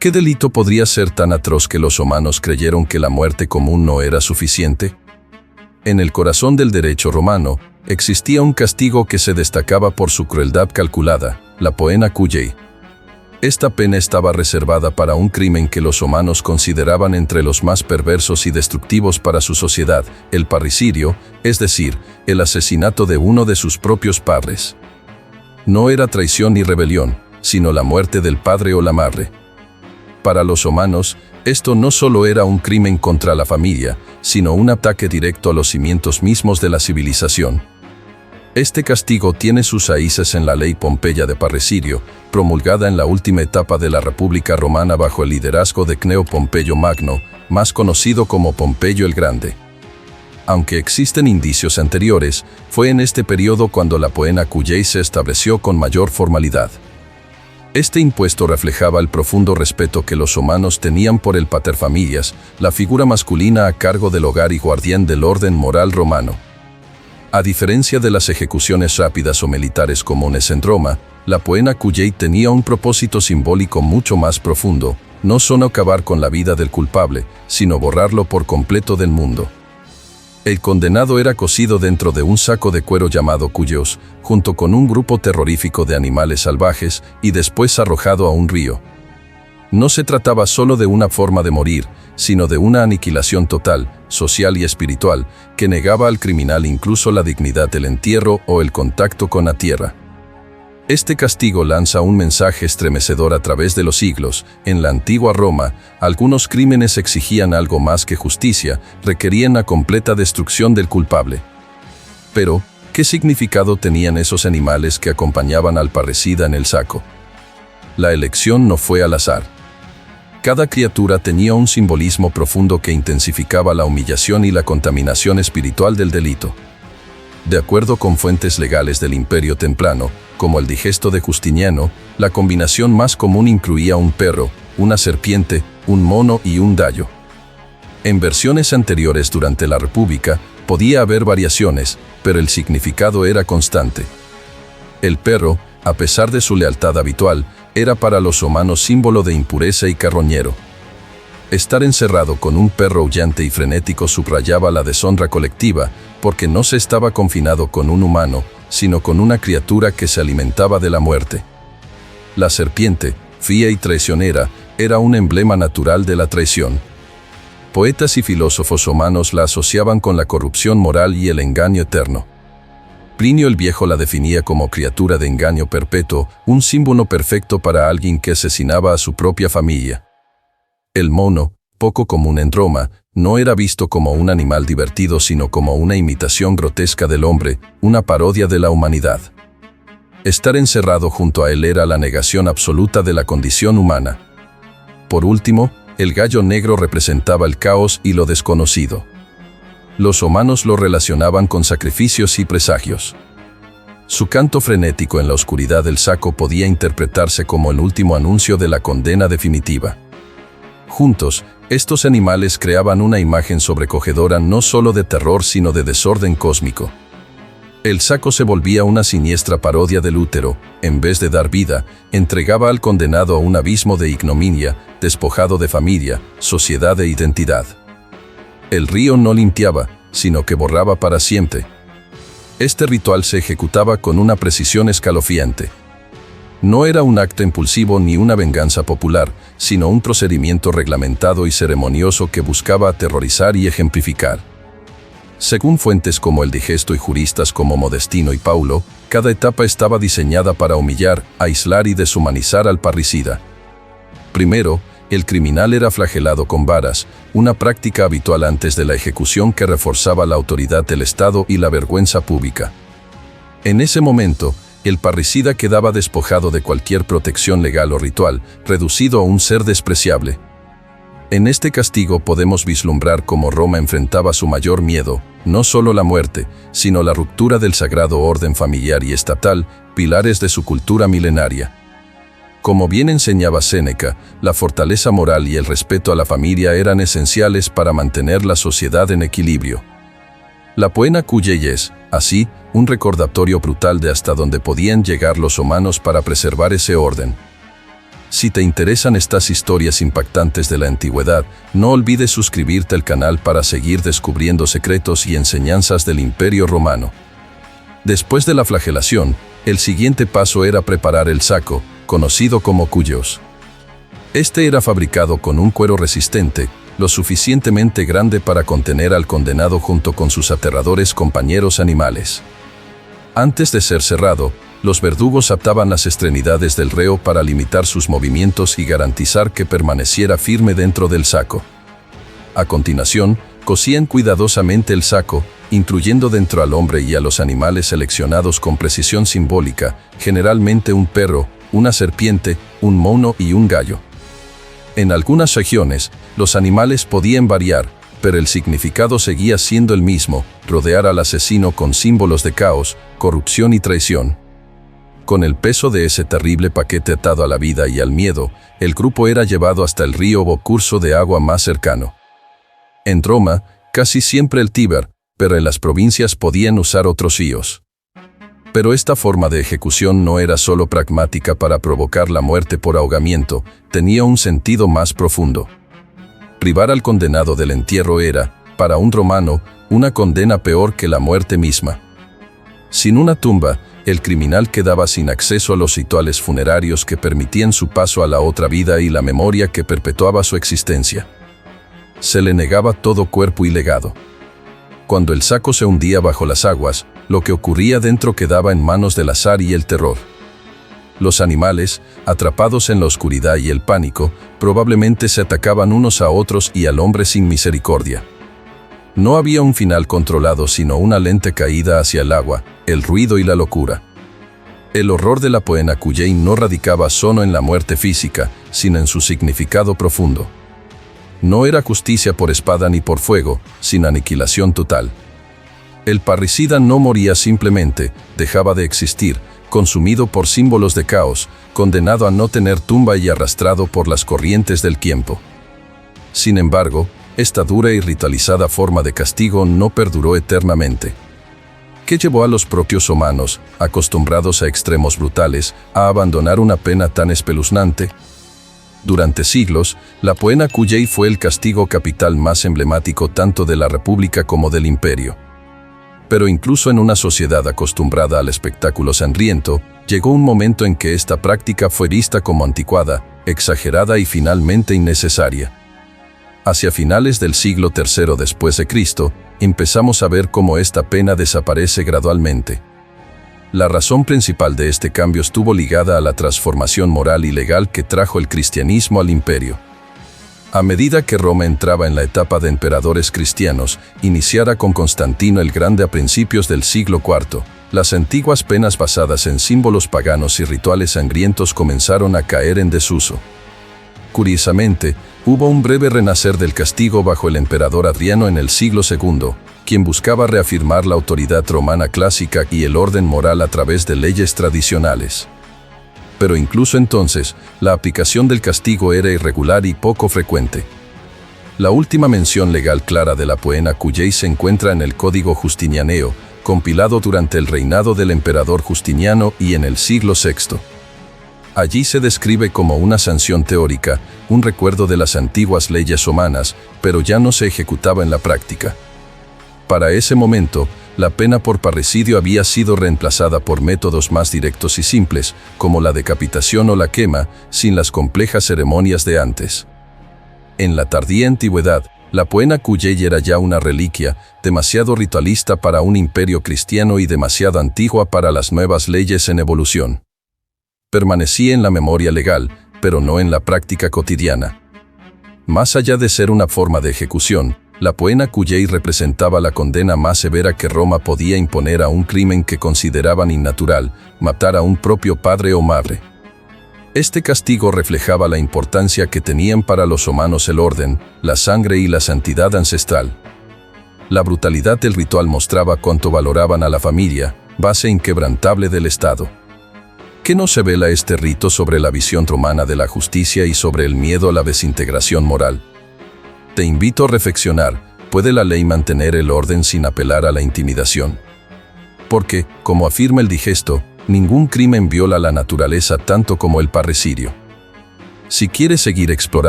¿Qué delito podría ser tan atroz que los humanos creyeron que la muerte común no era suficiente? En el corazón del derecho romano, existía un castigo que se destacaba por su crueldad calculada, la poena cujei. Esta pena estaba reservada para un crimen que los humanos consideraban entre los más perversos y destructivos para su sociedad, el parricidio, es decir, el asesinato de uno de sus propios padres. No era traición ni rebelión, sino la muerte del padre o la madre. Para los humanos, esto no solo era un crimen contra la familia, sino un ataque directo a los cimientos mismos de la civilización. Este castigo tiene sus raíces en la ley Pompeya de parricidio, promulgada en la última etapa de la República Romana bajo el liderazgo de Cneo Pompeyo Magno, más conocido como Pompeyo el Grande. Aunque existen indicios anteriores, fue en este periodo cuando la poena cujei se estableció con mayor formalidad. Este impuesto reflejaba el profundo respeto que los humanos tenían por el paterfamilias, la figura masculina a cargo del hogar y guardián del orden moral romano. A diferencia de las ejecuciones rápidas o militares comunes en Roma, la poena cujei tenía un propósito simbólico mucho más profundo, no solo acabar con la vida del culpable, sino borrarlo por completo del mundo. El condenado era cocido dentro de un saco de cuero llamado cuyos, junto con un grupo terrorífico de animales salvajes, y después arrojado a un río. No se trataba solo de una forma de morir, sino de una aniquilación total, social y espiritual, que negaba al criminal incluso la dignidad del entierro o el contacto con la tierra. Este castigo lanza un mensaje estremecedor a través de los siglos. En la antigua Roma, algunos crímenes exigían algo más que justicia, requerían la completa destrucción del culpable. Pero, ¿qué significado tenían esos animales que acompañaban al parricida en el saco? La elección no fue al azar. Cada criatura tenía un simbolismo profundo que intensificaba la humillación y la contaminación espiritual del delito. De acuerdo con fuentes legales del Imperio Templano, como el Digesto de Justiniano, la combinación más común incluía un perro, una serpiente, un mono y un dayo. En versiones anteriores durante la República, podía haber variaciones, pero el significado era constante. El perro, a pesar de su lealtad habitual, era para los humanos símbolo de impureza y carroñero. Estar encerrado con un perro aullante y frenético subrayaba la deshonra colectiva, porque no se estaba confinado con un humano, sino con una criatura que se alimentaba de la muerte. La serpiente, fría y traicionera, era un emblema natural de la traición. Poetas y filósofos romanos la asociaban con la corrupción moral y el engaño eterno. Plinio el Viejo la definía como criatura de engaño perpetuo, un símbolo perfecto para alguien que asesinaba a su propia familia. El mono, poco común en Roma, no era visto como un animal divertido sino como una imitación grotesca del hombre, una parodia de la humanidad. Estar encerrado junto a él era la negación absoluta de la condición humana. Por último, el gallo negro representaba el caos y lo desconocido. Los romanos lo relacionaban con sacrificios y presagios. Su canto frenético en la oscuridad del saco podía interpretarse como el último anuncio de la condena definitiva. Juntos, estos animales creaban una imagen sobrecogedora no solo de terror sino de desorden cósmico. El saco se volvía una siniestra parodia del útero, en vez de dar vida, entregaba al condenado a un abismo de ignominia, despojado de familia, sociedad e identidad. El río no limpiaba, sino que borraba para siempre. Este ritual se ejecutaba con una precisión escalofriante. No era un acto impulsivo ni una venganza popular, sino un procedimiento reglamentado y ceremonioso que buscaba aterrorizar y ejemplificar. Según fuentes como el Digesto y juristas como Modestino y Paulo, cada etapa estaba diseñada para humillar, aislar y deshumanizar al parricida. Primero, el criminal era flagelado con varas, una práctica habitual antes de la ejecución que reforzaba la autoridad del Estado y la vergüenza pública. En ese momento, el parricida quedaba despojado de cualquier protección legal o ritual, reducido a un ser despreciable. En este castigo podemos vislumbrar cómo Roma enfrentaba su mayor miedo, no solo la muerte, sino la ruptura del sagrado orden familiar y estatal, pilares de su cultura milenaria. Como bien enseñaba Séneca, la fortaleza moral y el respeto a la familia eran esenciales para mantener la sociedad en equilibrio. La poena cujei es, así, un recordatorio brutal de hasta dónde podían llegar los humanos para preservar ese orden. Si te interesan estas historias impactantes de la antigüedad, no olvides suscribirte al canal para seguir descubriendo secretos y enseñanzas del Imperio Romano. Después de la flagelación, el siguiente paso era preparar el saco, conocido como cuyos. Este era fabricado con un cuero resistente, lo suficientemente grande para contener al condenado junto con sus aterradores compañeros animales. Antes de ser cerrado, los verdugos ataban las extremidades del reo para limitar sus movimientos y garantizar que permaneciera firme dentro del saco. A continuación, cosían cuidadosamente el saco, incluyendo dentro al hombre y a los animales seleccionados con precisión simbólica, generalmente un perro, una serpiente, un mono y un gallo. En algunas regiones, los animales podían variar, pero el significado seguía siendo el mismo: rodear al asesino con símbolos de caos, corrupción y traición. Con el peso de ese terrible paquete atado a la vida y al miedo, el grupo era llevado hasta el río o curso de agua más cercano. En Roma, casi siempre el Tíber, pero en las provincias podían usar otros ríos. Pero esta forma de ejecución no era solo pragmática para provocar la muerte por ahogamiento, tenía un sentido más profundo. Privar al condenado del entierro era, para un romano, una condena peor que la muerte misma. Sin una tumba, el criminal quedaba sin acceso a los rituales funerarios que permitían su paso a la otra vida y la memoria que perpetuaba su existencia. Se le negaba todo cuerpo y legado. Cuando el saco se hundía bajo las aguas, lo que ocurría dentro quedaba en manos del azar y el terror. Los animales, atrapados en la oscuridad y el pánico, probablemente se atacaban unos a otros y al hombre sin misericordia. No había un final controlado, sino una lenta caída hacia el agua, el ruido y la locura. El horror de la Poena Cuyei no radicaba solo en la muerte física, sino en su significado profundo. No era justicia por espada ni por fuego, sino aniquilación total. El parricida no moría simplemente, dejaba de existir, consumido por símbolos de caos, condenado a no tener tumba y arrastrado por las corrientes del tiempo. Sin embargo, esta dura y ritualizada forma de castigo no perduró eternamente. ¿Qué llevó a los propios humanos, acostumbrados a extremos brutales, a abandonar una pena tan espeluznante? Durante siglos, la Poena Cuyei fue el castigo capital más emblemático tanto de la República como del Imperio. Pero incluso en una sociedad acostumbrada al espectáculo sangriento, llegó un momento en que esta práctica fue vista como anticuada, exagerada y finalmente innecesaria. Hacia finales del siglo III después de Cristo, empezamos a ver cómo esta pena desaparece gradualmente. La razón principal de este cambio estuvo ligada a la transformación moral y legal que trajo el cristianismo al imperio. A medida que Roma entraba en la etapa de emperadores cristianos, iniciada con Constantino el Grande a principios del siglo IV, las antiguas penas basadas en símbolos paganos y rituales sangrientos comenzaron a caer en desuso. Curiosamente, hubo un breve renacer del castigo bajo el emperador Adriano en el siglo II, quien buscaba reafirmar la autoridad romana clásica y el orden moral a través de leyes tradicionales. Pero incluso entonces, la aplicación del castigo era irregular y poco frecuente. La última mención legal clara de la Poena Cuyei se encuentra en el Código Justinianeo, compilado durante el reinado del emperador Justiniano y en el siglo VI. Allí se describe como una sanción teórica, un recuerdo de las antiguas leyes romanas, pero ya no se ejecutaba en la práctica. Para ese momento, la pena por parricidio había sido reemplazada por métodos más directos y simples, como la decapitación o la quema, sin las complejas ceremonias de antes. En la tardía antigüedad, la Poena Cuyei era ya una reliquia, demasiado ritualista para un imperio cristiano y demasiado antigua para las nuevas leyes en evolución. Permanecía en la memoria legal, pero no en la práctica cotidiana. Más allá de ser una forma de ejecución, la Poena Cuyei representaba la condena más severa que Roma podía imponer a un crimen que consideraban innatural, matar a un propio padre o madre. Este castigo reflejaba la importancia que tenían para los humanos el orden, la sangre y la santidad ancestral. La brutalidad del ritual mostraba cuánto valoraban a la familia, base inquebrantable del Estado. ¿Qué nos revela este rito sobre la visión romana de la justicia y sobre el miedo a la desintegración moral? Te invito a reflexionar, ¿puede la ley mantener el orden sin apelar a la intimidación? Porque, como afirma el digesto, ningún crimen viola la naturaleza tanto como el parricidio. Si quieres seguir explorando